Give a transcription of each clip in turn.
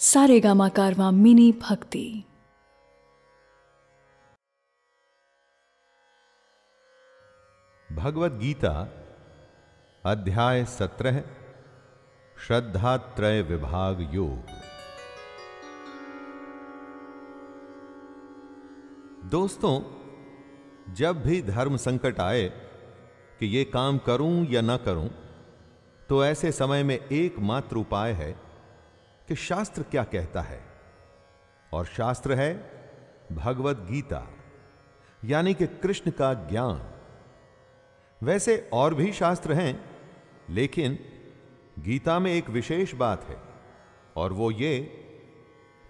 सारेगामा कारवां mini भक्ति। भगवद गीता अध्याय 17 श्रद्धात्रय विभाग योग। दोस्तों, जब भी धर्म संकट आए कि ये काम करूं या ना करूं, तो ऐसे समय में एकमात्र उपाय है कि शास्त्र क्या कहता है, और शास्त्र है भगवद गीता, यानी कि कृष्ण का ज्ञान। वैसे और भी शास्त्र हैं, लेकिन गीता में एक विशेष बात है, और वो ये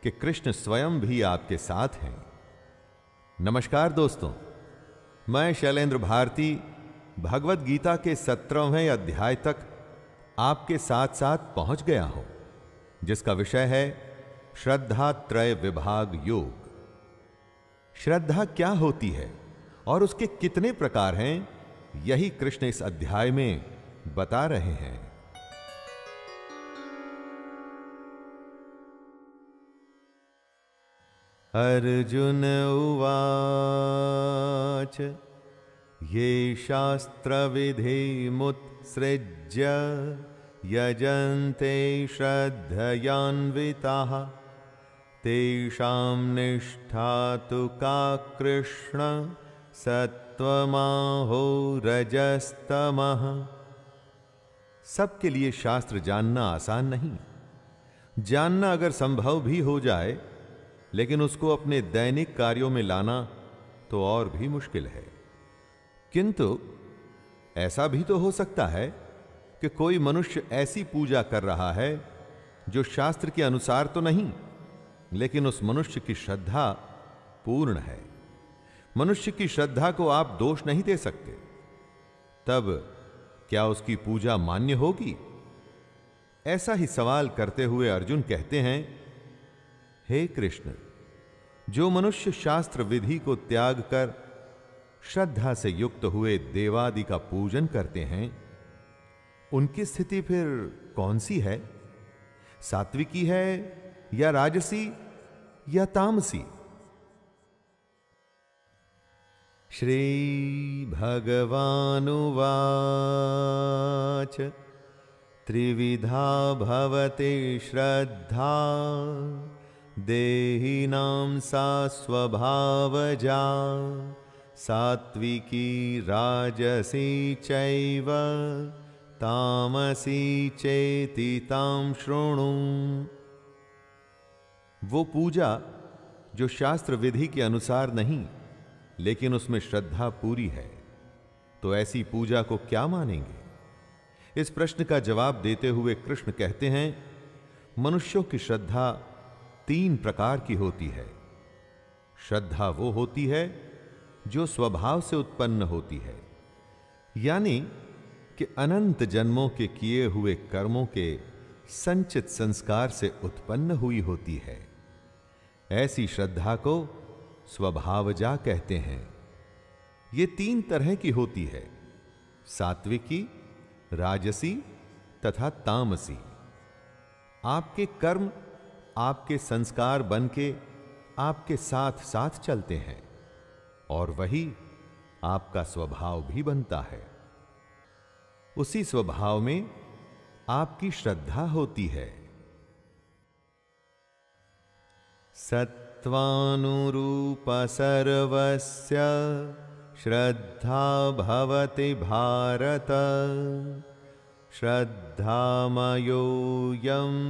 कि कृष्ण स्वयं भी आपके साथ हैं। नमस्कार दोस्तों, मैं शैलेंद्र भारती भगवद गीता के 17वें अध्याय तक आपके साथ साथ पहुंच गया हूं, जिसका विषय है श्रद्धात्रय विभाग योग। श्रद्धा क्या होती है और उसके कितने प्रकार हैं, यही कृष्ण इस अध्याय में बता रहे हैं। अर्जुन उवाच ये शास्त्र विधिमुत्सृज्य यजन्ते श्रद्धयान्विताः तेषां निष्ठा तु का कृष्ण सत्वमाहो रजस्तमः। सबके लिए शास्त्र जानना आसान नहीं। जानना अगर संभव भी हो जाए, लेकिन उसको अपने दैनिक कार्यों में लाना तो और भी मुश्किल है। किंतु ऐसा भी तो हो सकता है कि कोई मनुष्य ऐसी पूजा कर रहा है जो शास्त्र के अनुसार तो नहीं, लेकिन उस मनुष्य की श्रद्धा पूर्ण है। मनुष्य की श्रद्धा को आप दोष नहीं दे सकते। तब क्या उसकी पूजा मान्य होगी? ऐसा ही सवाल करते हुए अर्जुन कहते हैं, हे कृष्ण, जो मनुष्य शास्त्र विधि को त्याग कर श्रद्धा से युक्त हुए देवादि का पूजन करते हैं, उनकी स्थिति फिर कौन सी है? सात्विकी है या राजसी या तामसी? श्री भगवानुवाच त्रिविधा भवति श्रद्धा देहिनां सा स्वभावजा सात्विकी राजसी चैव तामसी चेति तां शृणु। वो पूजा जो शास्त्र विधि के अनुसार नहीं, लेकिन उसमें श्रद्धा पूरी है, तो ऐसी पूजा को क्या मानेंगे? इस प्रश्न का जवाब देते हुए कृष्ण कहते हैं, मनुष्यों की श्रद्धा 3 प्रकार की होती है। श्रद्धा वो होती है जो स्वभाव से उत्पन्न होती है, यानी कि अनंत जन्मों के किए हुए कर्मों के संचित संस्कार से उत्पन्न हुई होती है। ऐसी श्रद्धा को स्वभावजा कहते हैं। ये 3 तरह की होती है, सात्विकी, राजसी तथा तामसी। आपके कर्म आपके संस्कार बनके आपके साथ साथ चलते हैं, और वही आपका स्वभाव भी बनता है। उसी स्वभाव में आपकी श्रद्धा होती है। सत्वानुरूप सर्वस्य श्रद्धा भवति भारत श्रद्धामयोऽयं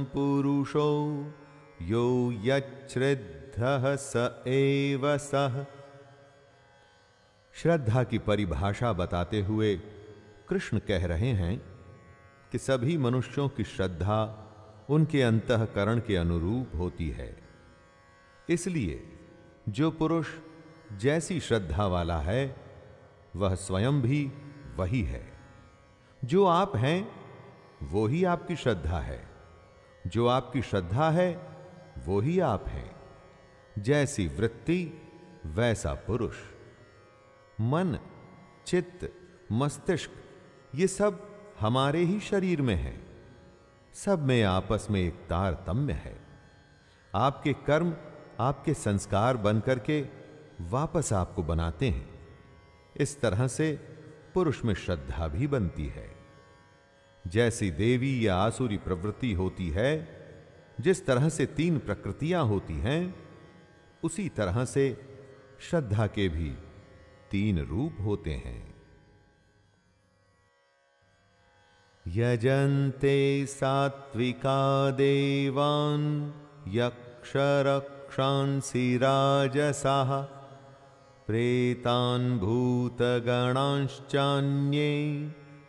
पुरुषो यो यच्छ्रद्धः स एव सः। श्रद्धा की परिभाषा बताते हुए कृष्ण कह रहे हैं कि सभी मनुष्यों की श्रद्धा उनके अंतःकरण के अनुरूप होती है। इसलिए जो पुरुष जैसी श्रद्धा वाला है, वह स्वयं भी वही है। जो आप हैं वो ही आपकी श्रद्धा है, जो आपकी श्रद्धा है वो ही आप हैं। जैसी वृत्ति वैसा पुरुष। मन, चित्त, मस्तिष्क, ये सब हमारे ही शरीर में है। सब में आपस में एक तारतम्य है। आपके कर्म आपके संस्कार बनकर के वापस आपको बनाते हैं। इस तरह से पुरुष में श्रद्धा भी बनती है। जैसी देवी या आसुरी प्रवृत्ति होती है, जिस तरह से 3 प्रकृतियां होती हैं, उसी तरह से श्रद्धा के भी 3 रूप होते हैं। यजन्ते सात्विका देवान् यक्षरक्षांसि राजसाः प्रेतान् भूतगणांश्चान्ये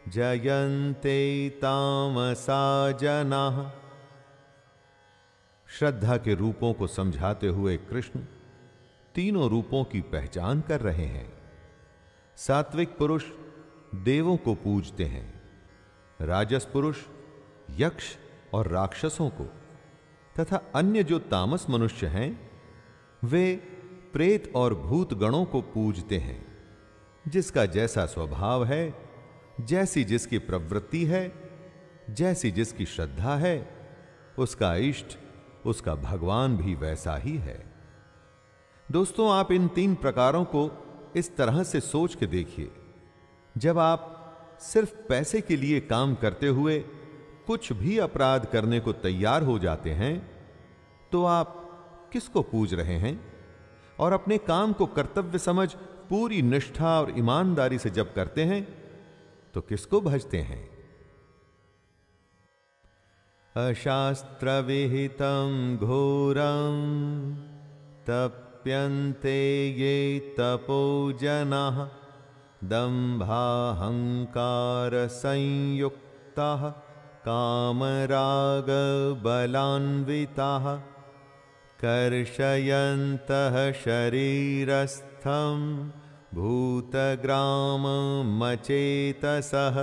जयन्ते तामसा जनाः। श्रद्धा के रूपों को समझाते हुए कृष्ण तीनों रूपों की पहचान कर रहे हैं। सात्विक पुरुष देवों को पूजते हैं, राजस पुरुष यक्ष और राक्षसों को, तथा अन्य जो तामस मनुष्य हैं वे प्रेत और भूत गणों को पूजते हैं। जिसका जैसा स्वभाव है, जैसी जिसकी प्रवृत्ति है, जैसी जिसकी श्रद्धा है, उसका इष्ट, उसका भगवान भी वैसा ही है। दोस्तों, आप इन 3 प्रकारों को इस तरह से सोच के देखिए। जब आप सिर्फ पैसे के लिए काम करते हुए कुछ भी अपराध करने को तैयार हो जाते हैं, तो आप किसको पूज रहे हैं? और अपने काम को कर्तव्य समझ पूरी निष्ठा और ईमानदारी से जब करते हैं, तो किसको भजते हैं? अशास्त्र विहितं घोरं तप्यन्ते ये तपो जनाः दम्भाहंकार संयुक्ताः कामराग बलान्विताः कर्षयन्तः शरीरस्थं भूतग्राममचेतसः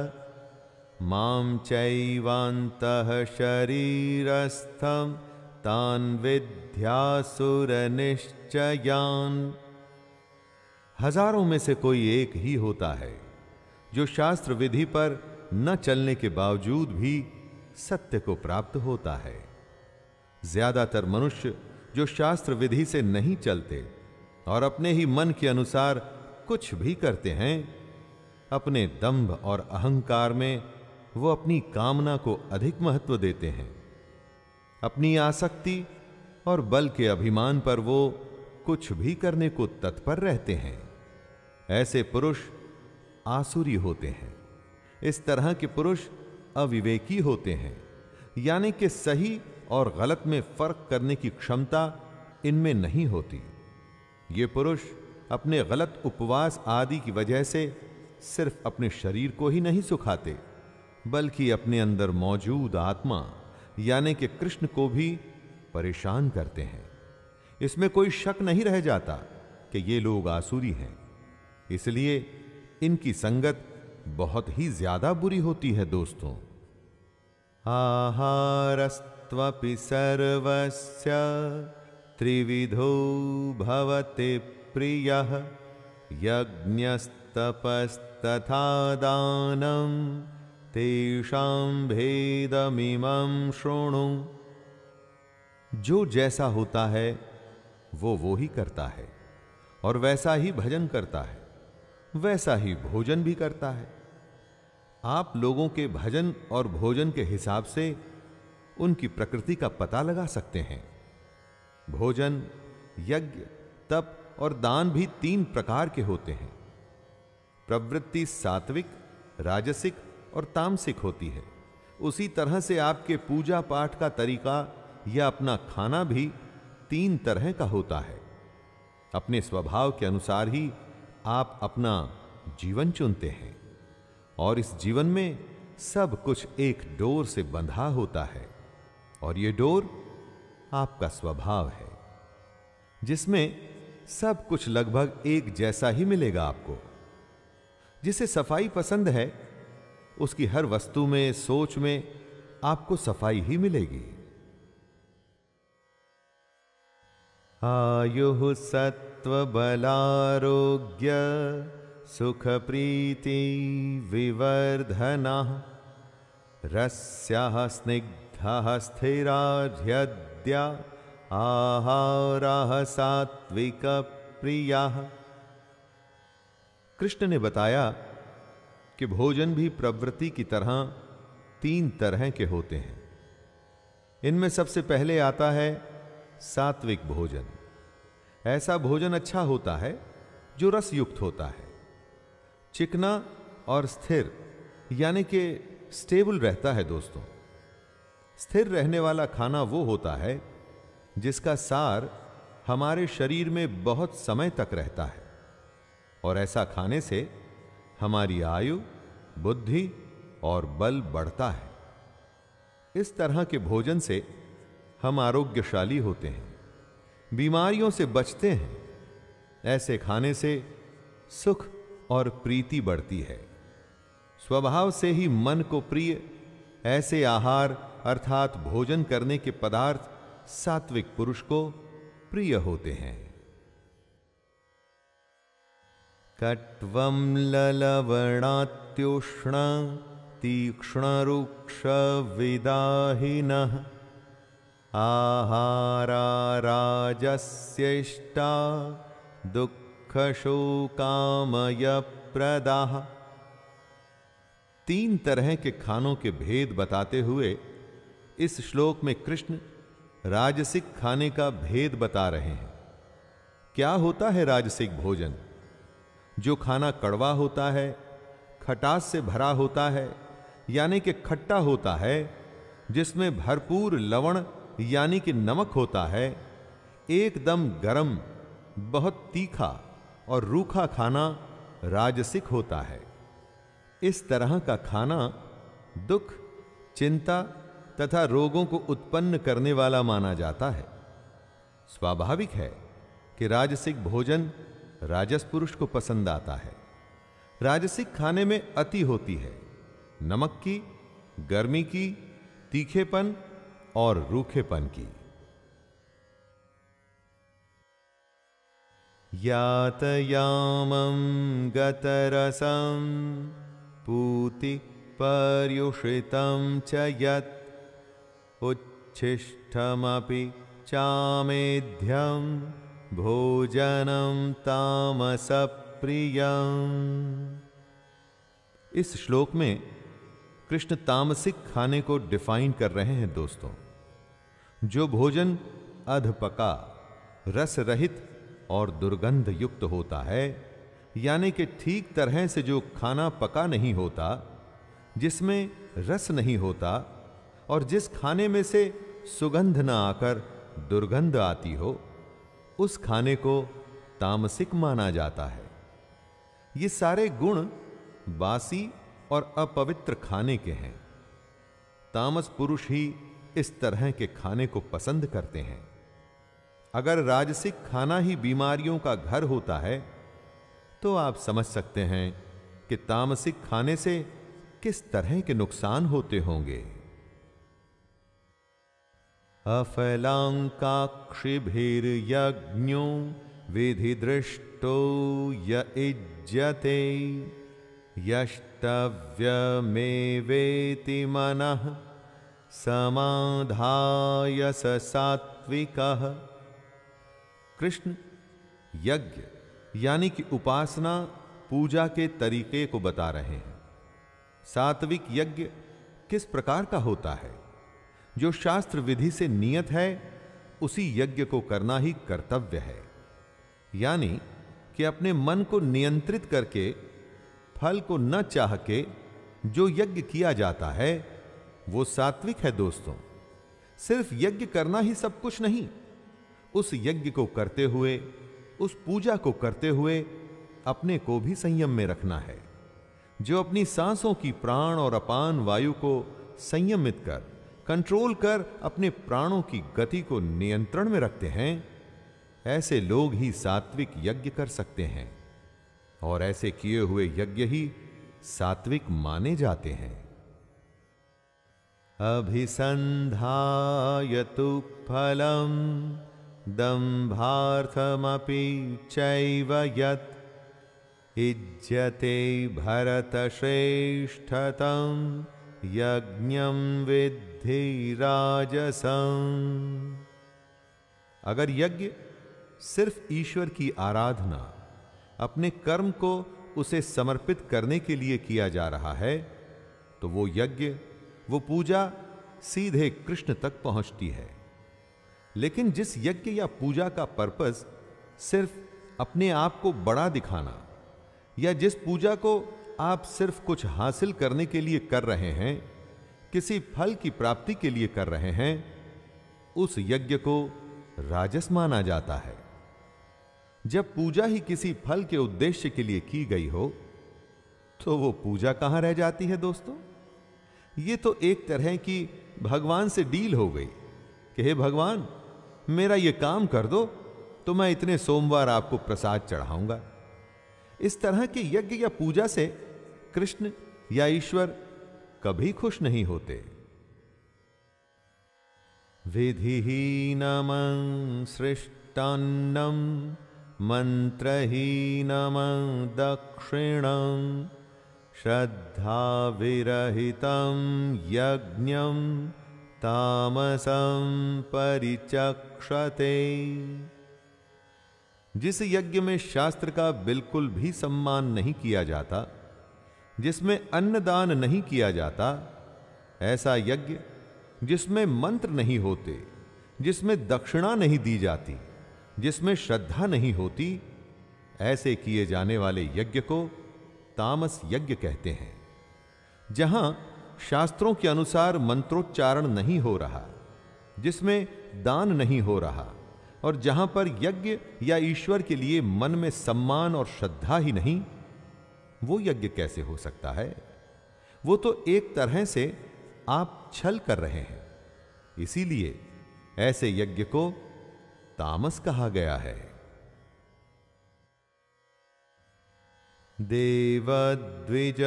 मां चैवान्तः शरीरस्थं तान् विद्यासुरनिश्चयान्। हजारों में से कोई एक ही होता है जो शास्त्र विधि पर न चलने के बावजूद भी सत्य को प्राप्त होता है। ज्यादातर मनुष्य जो शास्त्र विधि से नहीं चलते और अपने ही मन के अनुसार कुछ भी करते हैं, अपने दंभ और अहंकार में वो अपनी कामना को अधिक महत्व देते हैं। अपनी आसक्ति और बल के अभिमान पर वो कुछ भी करने को तत्पर रहते हैं। ऐसे पुरुष आसुरी होते हैं। इस तरह के पुरुष अविवेकी होते हैं, यानी कि सही और गलत में फर्क करने की क्षमता इनमें नहीं होती। ये पुरुष अपने गलत उपवास आदि की वजह से सिर्फ अपने शरीर को ही नहीं सुखाते, बल्कि अपने अंदर मौजूद आत्मा यानी कि कृष्ण को भी परेशान करते हैं। इसमें कोई शक नहीं रह जाता कि ये लोग आसुरी हैं। इसलिए इनकी संगत बहुत ही ज्यादा बुरी होती है। दोस्तों, आहारस्त्वपि सर्वस्य त्रिविधो भवति प्रियः यज्ञस्तपस्तथा दानं तेषां भेदमिमं शृणु। जो जैसा होता है वो ही करता है, और वैसा ही भजन करता है, वैसा ही भोजन भी करता है। आप लोगों के भजन और भोजन के हिसाब से उनकी प्रकृति का पता लगा सकते हैं। भोजन, यज्ञ, तप और दान भी 3 प्रकार के होते हैं। प्रवृत्ति सात्विक, राजसिक और तामसिक होती है। उसी तरह से आपके पूजा पाठ का तरीका या अपना खाना भी 3 तरह का होता है। अपने स्वभाव के अनुसार ही आप अपना जीवन चुनते हैं, और इस जीवन में सब कुछ एक डोर से बंधा होता है, और यह डोर आपका स्वभाव है, जिसमें सब कुछ लगभग एक जैसा ही मिलेगा आपको। जिसे सफाई पसंद है, उसकी हर वस्तु में, सोच में आपको सफाई ही मिलेगी। आयुः सत्व बलारोग्य सुख प्रीति विवर्धनः रस्याः स्निग्धः स्थिराध्यद्या आहाराः सात्विक प्रियाः। कृष्ण ने बताया कि भोजन भी प्रवृत्ति की तरह 3 तरह के होते हैं। इनमें सबसे पहले आता है सात्विक भोजन। ऐसा भोजन अच्छा होता है जो रस युक्त होता है, चिकना और स्थिर, यानी कि स्टेबल रहता है दोस्तों। स्थिर रहने वाला खाना वो होता है जिसका सार हमारे शरीर में बहुत समय तक रहता है, और ऐसा खाने से हमारी आयु, बुद्धि और बल बढ़ता है। इस तरह के भोजन से हम आरोग्यशाली होते हैं, बीमारियों से बचते हैं। ऐसे खाने से सुख और प्रीति बढ़ती है। स्वभाव से ही मन को प्रिय ऐसे आहार अर्थात भोजन करने के पदार्थ सात्विक पुरुष को प्रिय होते हैं। कट्वं ललवणात्युष्ण तीक्ष्ण रुक्ष विदाहिनः आहारा राजस्येष्टा दुःख शोकामय प्रदाः। 3 तरह के खानों के भेद बताते हुए इस श्लोक में कृष्ण राजसिक खाने का भेद बता रहे हैं। क्या होता है राजसिक भोजन? जो खाना कड़वा होता है, खटास से भरा होता है, यानी कि खट्टा होता है, जिसमें भरपूर लवण यानी कि नमक होता है, एकदम गरम, बहुत तीखा और रूखा खाना राजसिक होता है। इस तरह का खाना दुख, चिंता तथा रोगों को उत्पन्न करने वाला माना जाता है। स्वाभाविक है कि राजसिक भोजन राजस पुरुष को पसंद आता है। राजसिक खाने में अति होती है, नमक की, गर्मी की, तीखेपन और रूखेपन की। यातयामं गतरसं पूति पर्युषितं च यत् उच्छिष्टमपि चामेध्यं भोजनं तामसप्रियम्। इस श्लोक में कृष्ण तामसिक खाने को डिफाइन कर रहे हैं दोस्तों। जो भोजन अधपका, रस रहित और दुर्गंध युक्त होता है, यानी कि ठीक तरह से जो खाना पका नहीं होता, जिसमें रस नहीं होता और जिस खाने में से सुगंध न आकर दुर्गंध आती हो, उस खाने को तामसिक माना जाता है। ये सारे गुण बासी और अपवित्र खाने के हैं। तामस पुरुष ही इस तरह के खाने को पसंद करते हैं। अगर राजसिक खाना ही बीमारियों का घर होता है, तो आप समझ सकते हैं कि तामसिक खाने से किस तरह के नुकसान होते होंगे। अफलांकाक्षिभिर्यज्ञो विधिदृष्टो य इज्यते यष्टव्यमेवेति मनः समाधाय स सात्विकः। कृष्ण यज्ञ यानी कि उपासना, पूजा के तरीके को बता रहे हैं। सात्विक यज्ञ किस प्रकार का होता है? जो शास्त्र विधि से नियत है, उसी यज्ञ को करना ही कर्तव्य है। यानी कि अपने मन को नियंत्रित करके फल को न चाह के जो यज्ञ किया जाता है, वो सात्विक है दोस्तों। सिर्फ यज्ञ करना ही सब कुछ नहीं, उस यज्ञ को करते हुए, उस पूजा को करते हुए अपने को भी संयम में रखना है। जो अपनी सांसों की प्राण और अपान वायु को संयमित कर, कंट्रोल कर अपने प्राणों की गति को नियंत्रण में रखते हैं, ऐसे लोग ही सात्विक यज्ञ कर सकते हैं, और ऐसे किए हुए यज्ञ ही सात्विक माने जाते हैं। अभिसंधाय तु फलम दंभार्थमपि चैव यत् इज्यते भरतश्रेष्ठतं यज्ञं विद्धि राजसं। अगर यज्ञ सिर्फ ईश्वर की आराधना, अपने कर्म को उसे समर्पित करने के लिए किया जा रहा है, तो वो यज्ञ, वो पूजा सीधे कृष्ण तक पहुंचती है। लेकिन जिस यज्ञ या पूजा का पर्पस सिर्फ अपने आप को बड़ा दिखाना, या जिस पूजा को आप सिर्फ कुछ हासिल करने के लिए कर रहे हैं, किसी फल की प्राप्ति के लिए कर रहे हैं, उस यज्ञ को राजस माना जाता है। जब पूजा ही किसी फल के उद्देश्य के लिए की गई हो, तो वो पूजा कहां रह जाती है दोस्तों? ये तो एक तरह की भगवान से डील हो गई कि हे भगवान, मेरा ये काम कर दो तो मैं इतने सोमवार आपको प्रसाद चढ़ाऊंगा। इस तरह के यज्ञ या पूजा से कृष्ण या ईश्वर कभी खुश नहीं होते। विधिहीनम सृष्टान्नम मंत्रहीनम दक्षिणम श्रद्धा विरहितं यज्ञं तामसं परिचक्षते। जिस यज्ञ में शास्त्र का बिल्कुल भी सम्मान नहीं किया जाता, जिसमें अन्नदान नहीं किया जाता, ऐसा यज्ञ जिसमें मंत्र नहीं होते, जिसमें दक्षिणा नहीं दी जाती, जिसमें श्रद्धा नहीं होती, ऐसे किए जाने वाले यज्ञ को तामस यज्ञ कहते हैं। जहां शास्त्रों के अनुसार मंत्रोच्चारण नहीं हो रहा, जिसमें दान नहीं हो रहा, और जहां पर यज्ञ या ईश्वर के लिए मन में सम्मान और श्रद्धा ही नहीं, वो यज्ञ कैसे हो सकता है? वो तो एक तरह से आप छल कर रहे हैं। इसीलिए ऐसे यज्ञ को तामस कहा गया है। देवद्विज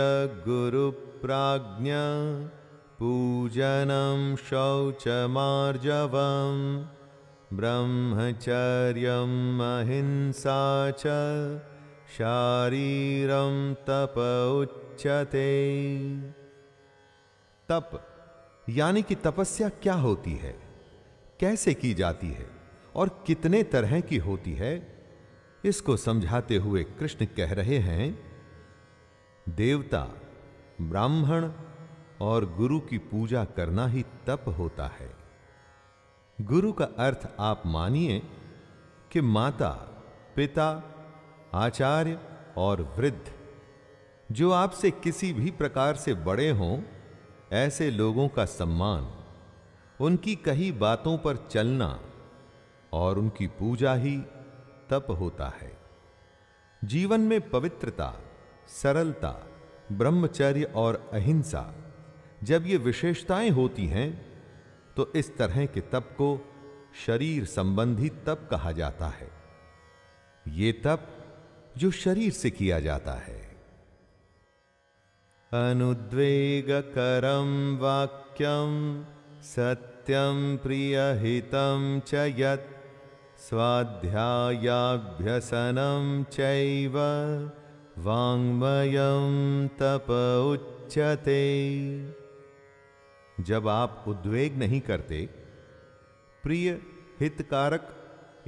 गुरु प्राज्ञा पूजनम शौचमार्जवम ब्रह्मचर्यम अहिंसा च शारीरम तप उच्यते। तप यानी कि तपस्या क्या होती है, कैसे की जाती है और कितने तरह की होती है, इसको समझाते हुए कृष्ण कह रहे हैं, देवता, ब्राह्मण और गुरु की पूजा करना ही तप होता है। गुरु का अर्थ आप मानिए कि माता, पिता, आचार्य और वृद्ध, जो आपसे किसी भी प्रकार से बड़े हों, ऐसे लोगों का सम्मान, उनकी कही बातों पर चलना और उनकी पूजा ही तप होता है। जीवन में पवित्रता, सरलता, ब्रह्मचर्य और अहिंसा, जब ये विशेषताएं होती हैं, तो इस तरह के तप को शरीर संबंधी तप कहा जाता है। ये तप जो शरीर से किया जाता है। अनुद्वेगकरं वाक्यं सत्यं प्रियहितं च यत् स्वाध्यायाभ्यसनं चैव वाङ्मयं तप उच्यते। जब आप उद्वेग नहीं करते, प्रिय, हितकारक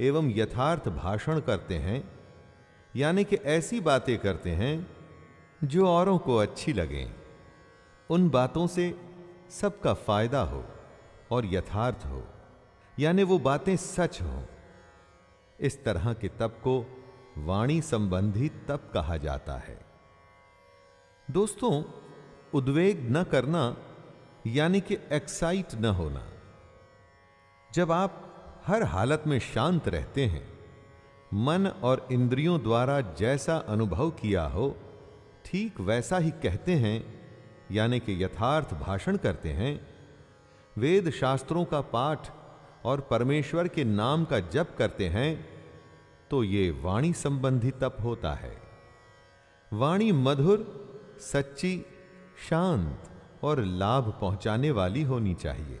एवं यथार्थ भाषण करते हैं, यानी कि ऐसी बातें करते हैं जो औरों को अच्छी लगें, उन बातों से सबका फायदा हो और यथार्थ हो, यानी वो बातें सच हों, इस तरह के तप को वाणी संबंधी तप कहा जाता है। दोस्तों, उद्वेग न करना यानी कि एक्साइट न होना। जब आप हर हालत में शांत रहते हैं, मन और इंद्रियों द्वारा जैसा अनुभव किया हो ठीक वैसा ही कहते हैं, यानी कि यथार्थ भाषण करते हैं, वेद शास्त्रों का पाठ और परमेश्वर के नाम का जप करते हैं, तो ये वाणी संबंधी तप होता है। वाणी मधुर, सच्ची, शांत और लाभ पहुंचाने वाली होनी चाहिए।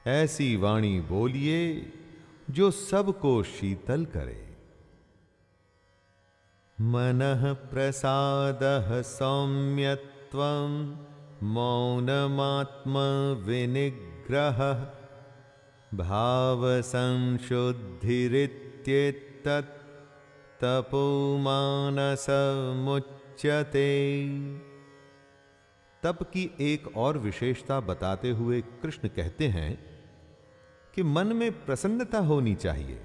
ऐसी वाणी बोलिए जो सबको शीतल करे। मनः प्रसादः सौम्यत्वं मौनमात्म विनिग्रहः भाव संशुद्धिरित्येतत् तपो मानसमुच्यते। तप की एक और विशेषता बताते हुए कृष्ण कहते हैं कि मन में प्रसन्नता होनी चाहिए,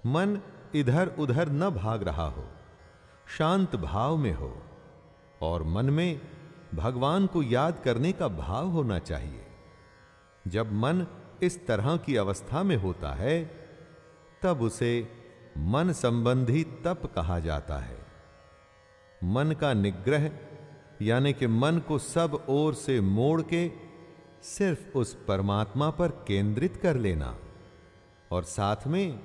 मन इधर उधर न भाग रहा हो, शांत भाव में हो और मन में भगवान को याद करने का भाव होना चाहिए। जब मन इस तरह की अवस्था में होता है तब उसे मन संबंधी तप कहा जाता है। मन का निग्रह यानी कि मन को सब ओर से मोड़ के सिर्फ उस परमात्मा पर केंद्रित कर लेना और साथ में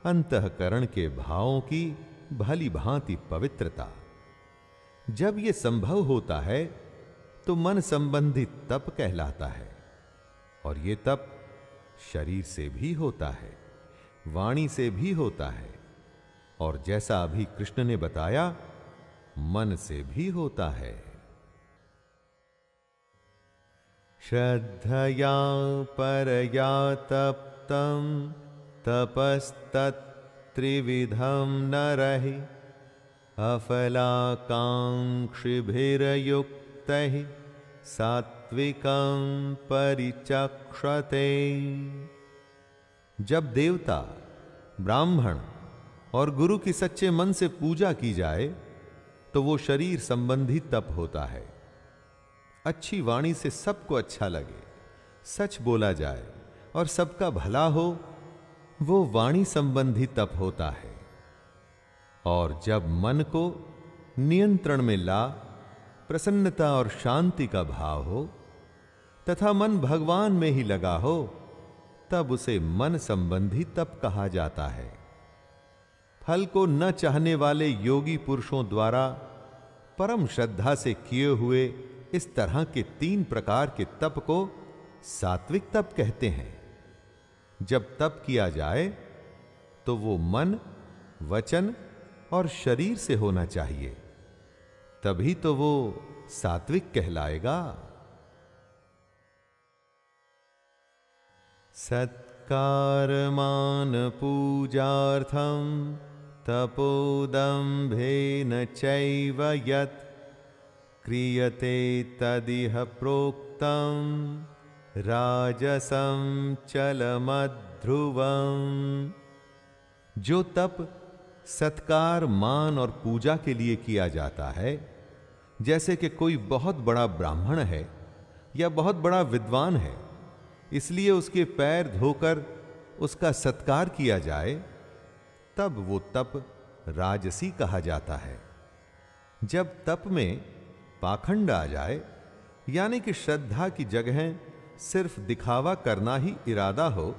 अंतःकरण के भावों की भली भांति पवित्रता। जब यह संभव होता है तो मन संबंधी तप कहलाता है और यह तप शरीर से भी होता है, वाणी से भी होता है और जैसा अभी कृष्ण ने बताया मन से भी होता है। श्रद्धया परया तप्तं तपस्तत्त्रिविधं नरहि अफलाकांक्षिभिर्युक्तैः सात्विकं परिचक्षते। जब देवता, ब्राह्मण और गुरु की सच्चे मन से पूजा की जाए तो वो शरीर संबंधी तप होता है। अच्छी वाणी से सबको अच्छा लगे, सच बोला जाए और सबका भला हो, वो वाणी संबंधी तप होता है। और जब मन को नियंत्रण में ला प्रसन्नता और शांति का भाव हो तथा मन भगवान में ही लगा हो तब उसे मन संबंधी तप कहा जाता है। फल को न चाहने वाले योगी पुरुषों द्वारा परम श्रद्धा से किए हुए इस तरह के 3 प्रकार के तप को सात्विक तप कहते हैं। जब तप किया जाए तो वो मन, वचन और शरीर से होना चाहिए, तभी तो वो सात्विक कहलाएगा। सत्कारमान पूजार्थं तपोदम्भेन चैव यत् क्रियते तदिह प्रोक्तं राजसं चलमध्रुवम्। जो तप सत्कार, मान और पूजा के लिए किया जाता है, जैसे कि कोई बहुत बड़ा ब्राह्मण है या बहुत बड़ा विद्वान है, इसलिए उसके पैर धोकर उसका सत्कार किया जाए, तब वो तप राजसी कहा जाता है। जब तप में पाखंड आ जाए यानी कि श्रद्धा की जगह सिर्फ दिखावा करना ही इरादा हो,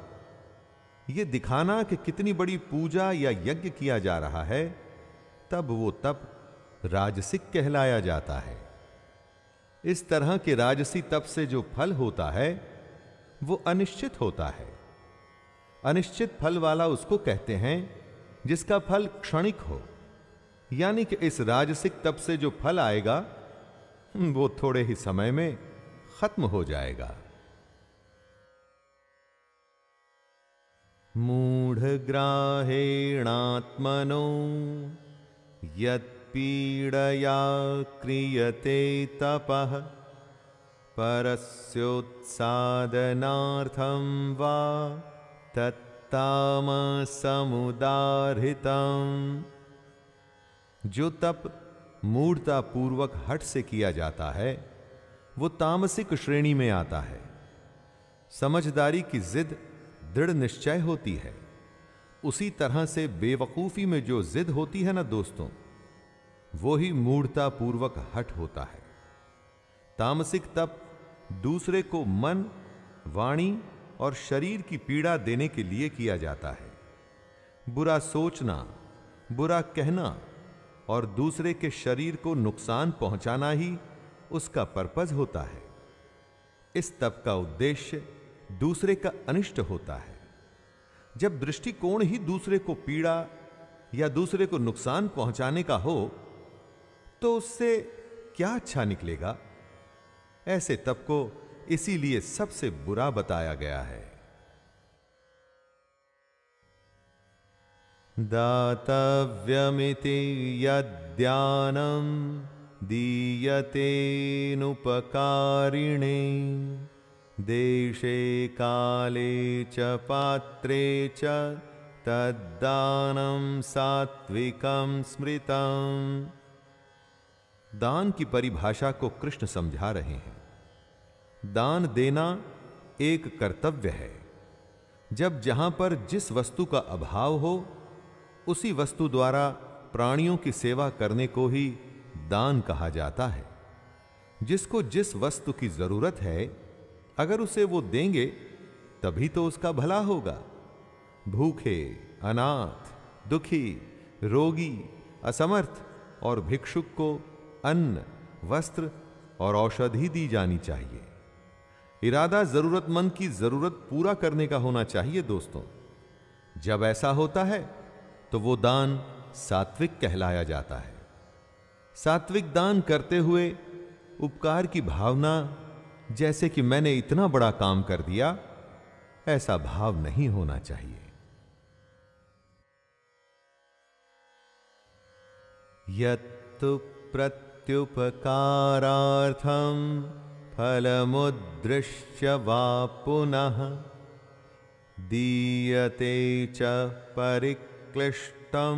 यह दिखाना कि कितनी बड़ी पूजा या यज्ञ किया जा रहा है, तब वो तप राजसिक कहलाया जाता है। इस तरह के राजसी तप से जो फल होता है वो अनिश्चित होता है। अनिश्चित फल वाला उसको कहते हैं जिसका फल क्षणिक हो, यानी कि इस राजसिक तप से जो फल आएगा वो थोड़े ही समय में खत्म हो जाएगा। मूढ़ग्राहेणात्मनो यत्पीडया क्रियते तपः परस्योत्सादनार्थं वा तत्तामसमुदाहृतम्। जो तप मूढ़ता पूर्वक हठ से किया जाता है वो तामसिक श्रेणी में आता है। समझदारी की जिद दृढ़ निश्चय होती है। उसी तरह से बेवकूफी में जो जिद होती है ना दोस्तों, वो ही मूढ़ता पूर्वक हठ होता है। तामसिक तप दूसरे को मन, वाणी और शरीर की पीड़ा देने के लिए किया जाता है। बुरा सोचना, बुरा कहना और दूसरे के शरीर को नुकसान पहुंचाना ही उसका पर्पज होता है। इस तप का उद्देश्य दूसरे का अनिष्ट होता है। जब दृष्टिकोण ही दूसरे को पीड़ा या दूसरे को नुकसान पहुंचाने का हो तो उससे क्या अच्छा निकलेगा। ऐसे तप को इसीलिए सबसे बुरा बताया गया है। दातव्यमिति यद्दानं दीयतेनुपकारिणे देशे काले च पात्रे च तद्दानं सात्विकं स्मृतम्। दान की परिभाषा को कृष्ण समझा रहे हैं। दान देना एक कर्तव्य है। जब जहां पर जिस वस्तु का अभाव हो उसी वस्तु द्वारा प्राणियों की सेवा करने को ही दान कहा जाता है। जिसको जिस वस्तु की जरूरत है अगर उसे वो देंगे तभी तो उसका भला होगा। भूखे, अनाथ, दुखी, रोगी, असमर्थ और भिक्षुक को अन्न, वस्त्र और औषधि दी जानी चाहिए। इरादा जरूरतमंद की जरूरत पूरा करने का होना चाहिए दोस्तों। जब ऐसा होता है तो वो दान सात्विक कहलाया जाता है। सात्विक दान करते हुए उपकार की भावना, जैसे कि मैंने इतना बड़ा काम कर दिया, ऐसा भाव नहीं होना चाहिए। यत्तु प्रत्युपकारार्थं फलमुद्दृश्य वा पुनः दीयते च परिक्लिष्टं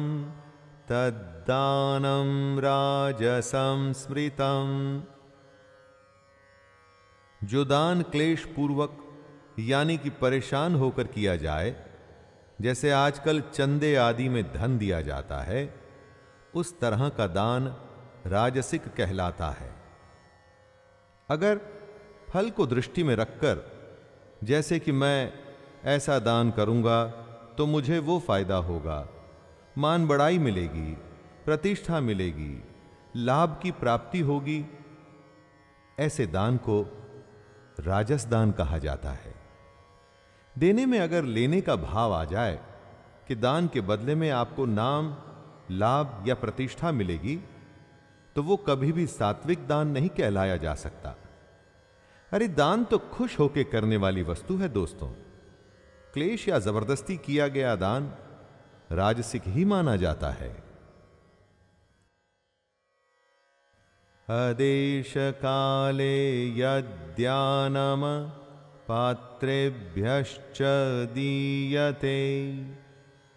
तद्दानं राजसं स्मृतम्। जो दान क्लेश पूर्वक यानी कि परेशान होकर किया जाए, जैसे आजकल चंदे आदि में धन दिया जाता है, उस तरह का दान राजसिक कहलाता है। अगर फल को दृष्टि में रखकर, जैसे कि मैं ऐसा दान करूंगा तो मुझे वो फायदा होगा, मान बढ़ाई मिलेगी, प्रतिष्ठा मिलेगी, लाभ की प्राप्ति होगी, ऐसे दान को राजस दान कहा जाता है। देने में अगर लेने का भाव आ जाए कि दान के बदले में आपको नाम, लाभ या प्रतिष्ठा मिलेगी, तो वो कभी भी सात्विक दान नहीं कहलाया जा सकता। अरे दान तो खुश होकर करने वाली वस्तु है दोस्तों। क्लेश या जबरदस्ती किया गया दान राजसिक ही माना जाता है। अदेश काले यद्दानम पात्रेभ्यश्च दीयते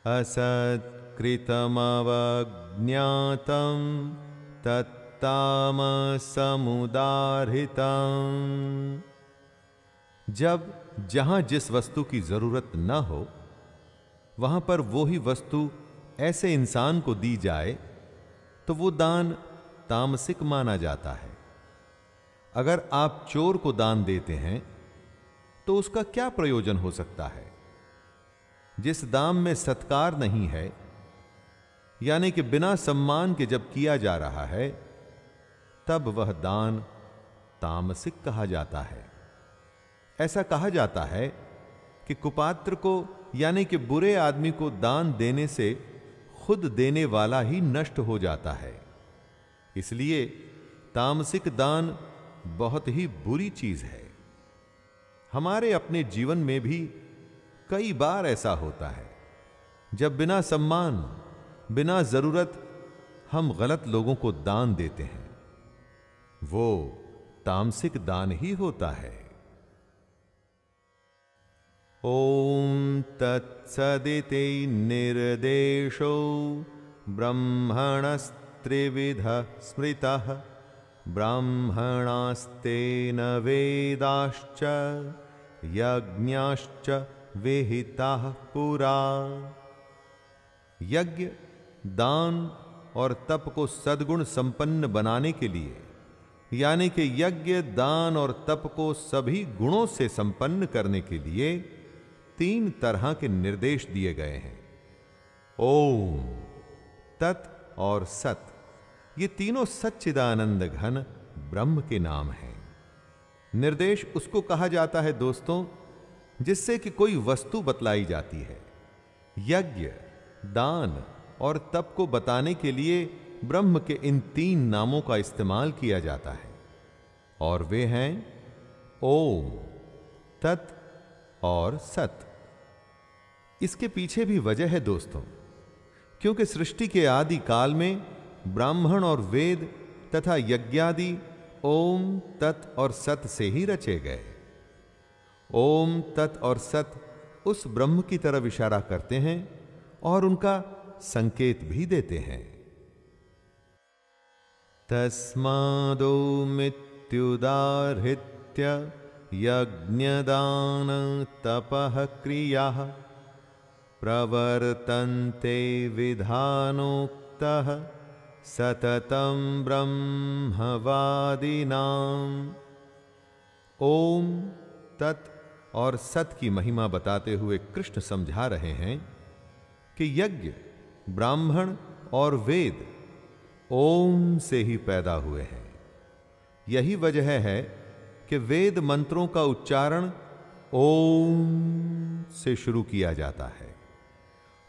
असत्कृतमवज्ञातं तत्तामसमुदाहृतम्। जब जहां जिस वस्तु की जरूरत न हो वहां पर वो ही वस्तु ऐसे इंसान को दी जाए तो वो दान तामसिक माना जाता है। अगर आप चोर को दान देते हैं तो उसका क्या प्रयोजन हो सकता है? जिस दाम में सत्कार नहीं है, यानी कि बिना सम्मान के जब किया जा रहा है, तब वह दान तामसिक कहा जाता है। ऐसा कहा जाता है कि कुपात्र को यानी कि बुरे आदमी को दान देने से खुद देने वाला ही नष्ट हो जाता है। इसलिए तामसिक दान बहुत ही बुरी चीज है। हमारे अपने जीवन में भी कई बार ऐसा होता है जब बिना सम्मान, बिना जरूरत हम गलत लोगों को दान देते हैं। वो तामसिक दान ही होता है। ओम तत्सदिति निर्देशो ब्रह्मणस्त्रिविध स्मृतः ब्राह्मणास्तेन वेदाश्च यज्ञाश्च विहिताः पुरा। यज्ञ, दान और तप को सद्गुण संपन्न बनाने के लिए, यानी कि यज्ञ, दान और तप को सभी गुणों से संपन्न करने के लिए 3 तरह के निर्देश दिए गए हैं। ओम, तत् और सत, ये तीनों सच्चिदानंद घन ब्रह्म के नाम हैं। निर्देश उसको कहा जाता है दोस्तों जिससे कि कोई वस्तु बतलाई जाती है। यज्ञ, दान और तप को बताने के लिए ब्रह्म के इन 3 नामों का इस्तेमाल किया जाता है और वे हैं ओम, तत् और सत। इसके पीछे भी वजह है दोस्तों। क्योंकि सृष्टि के आदि काल में ब्राह्मण और वेद तथा यज्ञादि ओम, तत् और सत से ही रचे गए। ओम, तत् और सत उस ब्रह्म की तरफ इशारा करते हैं और उनका संकेत भी देते हैं। तस्मादोमित्युदाहृत्य यज्ञदान तपः क्रियाः प्रवर्तन्ते विधानोक्तः सततं ब्रह्मवादिनाम्। ओम, तत् और सत की महिमा बताते हुए कृष्ण समझा रहे हैं कि यज्ञ, ब्राह्मण और वेद ओम से ही पैदा हुए हैं। यही वजह है कि वेद मंत्रों का उच्चारण ओम से शुरू किया जाता है।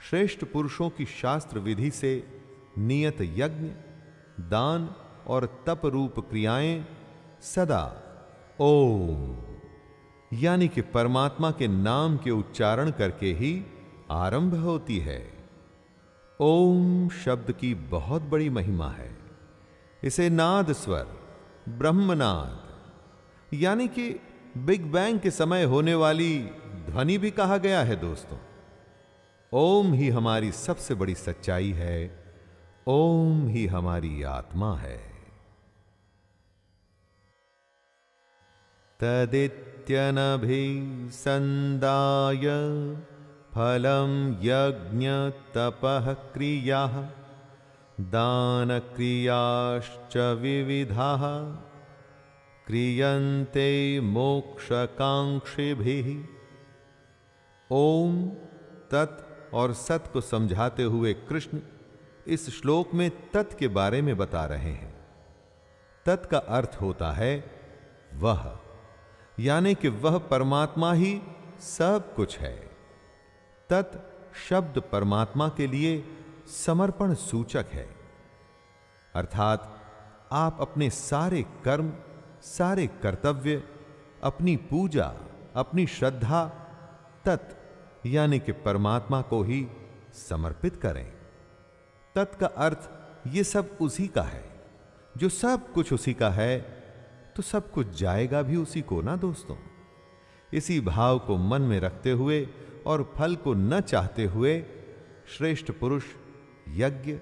श्रेष्ठ पुरुषों की शास्त्र विधि से नियत यज्ञ, दान और तप रूप क्रियाएं सदा ओम यानी कि परमात्मा के नाम के उच्चारण करके ही आरंभ होती है। ओम शब्द की बहुत बड़ी महिमा है। इसे नाद स्वर, ब्रह्मनाद यानी कि बिग बैंग के समय होने वाली ध्वनि भी कहा गया है। दोस्तों, ओम ही हमारी सबसे बड़ी सच्चाई है। ओम ही हमारी आत्मा है। तदित्यनभिसंदाय फलं यज्ञ तपः क्रियाः दान क्रियाश्च विविधाः क्रियन्ते मोक्षकांक्षिभिः। ओम, तत् और सत को समझाते हुए कृष्ण इस श्लोक में तत् के बारे में बता रहे हैं। तत् का अर्थ होता है वह, यानी कि वह परमात्मा ही सब कुछ है। तत् शब्द परमात्मा के लिए समर्पण सूचक है, अर्थात आप अपने सारे कर्म, सारे कर्तव्य, अपनी पूजा, अपनी श्रद्धा तत् यानी कि परमात्मा को ही समर्पित करें। तत् का अर्थ ये सब उसी का है। जो सब कुछ उसी का है तो सब कुछ जाएगा भी उसी को ना दोस्तों। इसी भाव को मन में रखते हुए और फल को न चाहते हुए श्रेष्ठ पुरुष यज्ञ,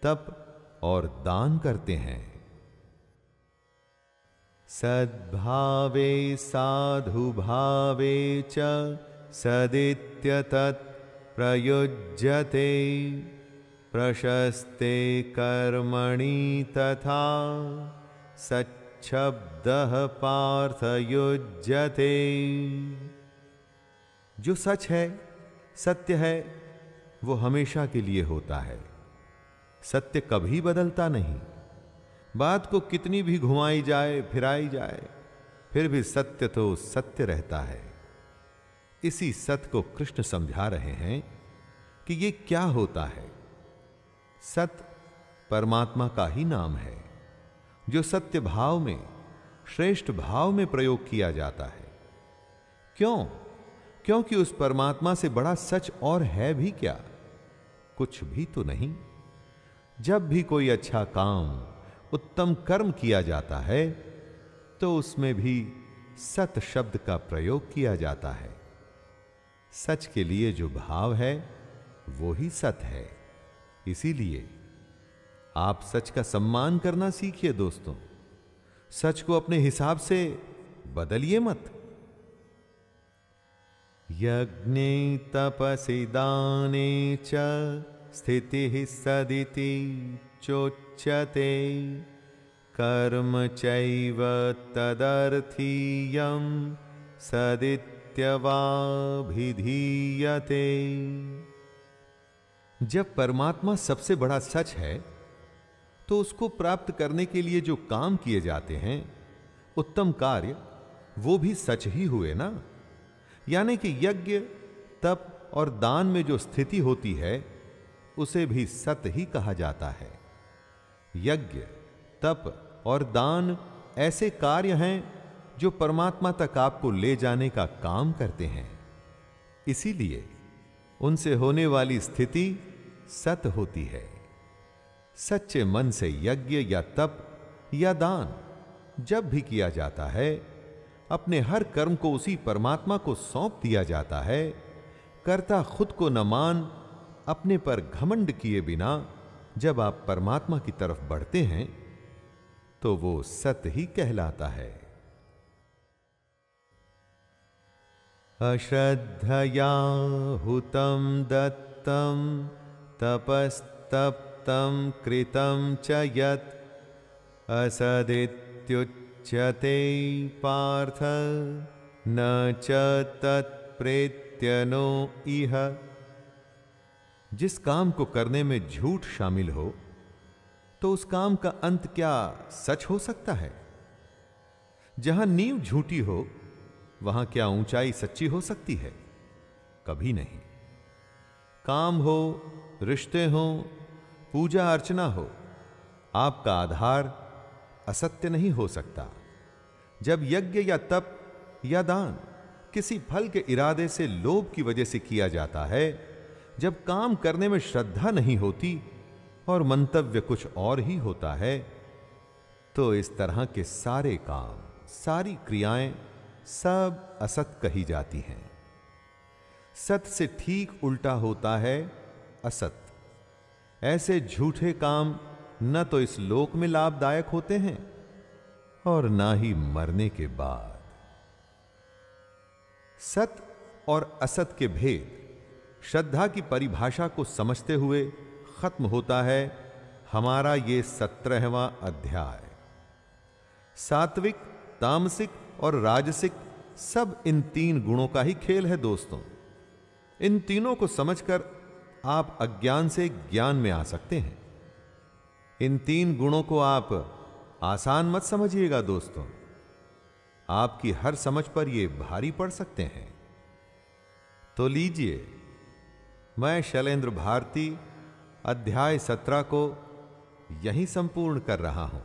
तप और दान करते हैं। सद्भावे साधु भावे च सदित्यतत् प्रयुज्यते प्रशस्ते कर्मणि तथा सच्छब्दः पार्थ युज्यते। जो सच है, सत्य है, वो हमेशा के लिए होता है। सत्य कभी बदलता नहीं। बात को कितनी भी घुमाई जाए, फिराई जाए, फिर भी सत्य तो सत्य रहता है। इसी सत्य को कृष्ण समझा रहे हैं कि ये क्या होता है। सत्य परमात्मा का ही नाम है, जो सत्य भाव में, श्रेष्ठ भाव में प्रयोग किया जाता है। क्यों? क्योंकि उस परमात्मा से बड़ा सच और है भी क्या? कुछ भी तो नहीं। जब भी कोई अच्छा काम, उत्तम कर्म किया जाता है तो उसमें भी सत शब्द का प्रयोग किया जाता है। सच के लिए जो भाव है वो ही सत है। इसीलिए आप सच का सम्मान करना सीखिए दोस्तों। सच को अपने हिसाब से बदलिए मत। यज्ञे तपसि दाने च स्थितिः सदिति चोच्यते कर्म चैव तदर्थीयं सदित्यवाभिधीयते। जब परमात्मा सबसे बड़ा सच है तो उसको प्राप्त करने के लिए जो काम किए जाते हैं, उत्तम कार्य, वो भी सच ही हुए ना। यानी कि यज्ञ, तप और दान में जो स्थिति होती है उसे भी सत ही कहा जाता है। यज्ञ, तप और दान ऐसे कार्य हैं जो परमात्मा तक आपको ले जाने का काम करते हैं। इसीलिए उनसे होने वाली स्थिति सत होती है। सच्चे मन से यज्ञ या तप या दान जब भी किया जाता है, अपने हर कर्म को उसी परमात्मा को सौंप दिया जाता है। कर्ता खुद को न मान अपने पर घमंड किए बिना जब आप परमात्मा की तरफ बढ़ते हैं तो वो सत ही कहलाता है। अश्रद्धया हुतं दत्तं तपस्तप्तं कृतं च यत् असदित्युच्यते पार्थ न च तत्प्रेत्यनो इह। जिस काम को करने में झूठ शामिल हो तो उस काम का अंत क्या सच हो सकता है? जहां नींव झूठी हो वहां क्या ऊंचाई सच्ची हो सकती है? कभी नहीं। काम हो, रिश्ते हो, पूजा अर्चना हो, आपका आधार असत्य नहीं हो सकता। जब यज्ञ या तप या दान किसी फल के इरादे से लोभ की वजह से किया जाता है, जब काम करने में श्रद्धा नहीं होती और मंतव्य कुछ और ही होता है, तो इस तरह के सारे काम, सारी क्रियाएं सब असत कही जाती हैं। सत से ठीक उल्टा होता है असत। ऐसे झूठे काम न तो इस लोक में लाभदायक होते हैं और ना ही मरने के बाद। सत और असत के भेद श्रद्धा की परिभाषा को समझते हुए खत्म होता है हमारा ये 17वां अध्याय। सात्विक, तामसिक और राजसिक सब इन 3 गुणों का ही खेल है दोस्तों। इन तीनों को समझकर आप अज्ञान से ज्ञान में आ सकते हैं। इन 3 गुणों को आप आसान मत समझिएगा दोस्तों, आपकी हर समझ पर ये भारी पड़ सकते हैं। तो लीजिए, मैं शैलेंद्र भारती अध्याय 17 को यहीं संपूर्ण कर रहा हूं।